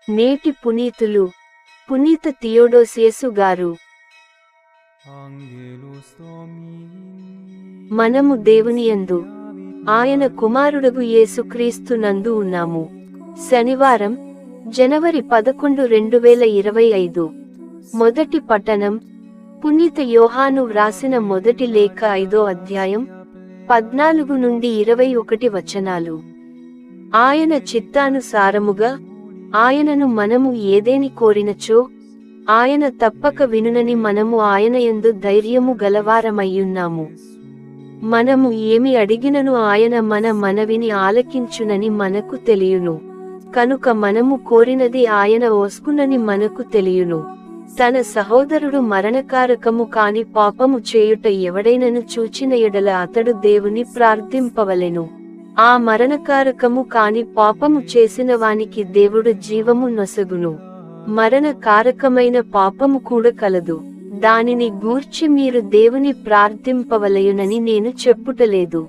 నేటి పునీతులు పునీత థియోడోసియసు గారు. మనము దేవునియందు ఆయన కుమారుడగు యేసుక్రీస్తు నందు ఉన్నాము. శనివారం, జనవరి 11, 2025. మొదటి పఠనం పునీత యోహాను వ్రాసిన మొదటి లేఖ 5వ అధ్యాయం 14 నుండి 21 వచనాలు. ఆయన చిత్తానుసారముగా ఆయనను మనము ఏదేని కోరినచో ఆయన తప్పక వినునని మనము ఆయనయందు ధైర్యము గలవారమయ్యున్నాము. మనము ఏమి అడిగినను ఆయన మన మనవిని ఆలకించునని మనకు తెలియును. కనుక మనము కోరినది ఆయన ఓస్కునని మనకు తెలియును. తన సహోదరుడు మరణకారకము కాని పాపము చేయుట ఎవడైనను చూచిన ఎడల అతడు దేవుని ప్రార్థింపవలెను. ఆ మరణకారకము కాని పాపము చేసిన వానికి దేవుడు జీవము నొసగును. మరణకారకమైన పాపము కూడా కలదు. దానిని గూర్చి మీరు దేవుని ప్రార్థింపవలయునని నేను చెప్పుటలేదు.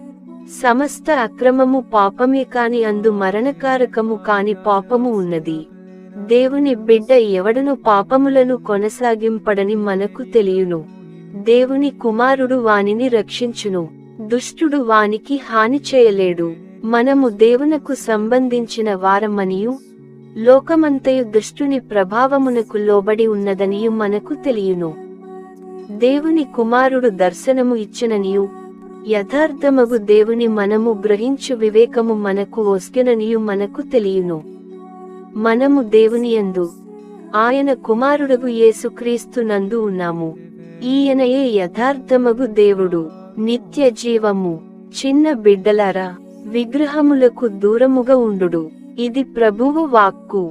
సమస్త అక్రమము పాపమే కాని అందు మరణకారకము కాని పాపము ఉన్నది. దేవుని బిడ్డ ఎవడను పాపములను కొనసాగింపడని మనకు తెలియును. దేవుని కుమారుడు వానిని రక్షించును. దుష్టుడు వానికి హాని చేయలేడు. మనము దేవునకు సంబంధించిన వారమనియు లోకమంతయు దుష్టుని ప్రభావమునకు లోబడి ఉన్నదనియు మనకు తెలియును. దేవుని కుమారుడు దర్శనము ఇచ్చిననియు యథార్థమగు దేవుని మనము గ్రహించు వివేకము మనకు ఒస్కెననియు మనకు తెలియును. మనము దేవునియందు ఆయన కుమారుడగు యేసుక్రీస్తు నందు ఉన్నాము. ఈయనయే యథార్థమగు దేవుడు, నిత్య జీవము. చిన్న బిడ్డలారా, విగ్రహములకు దూరముగా ఉండుడు. ఇది ప్రభువు వాక్కు.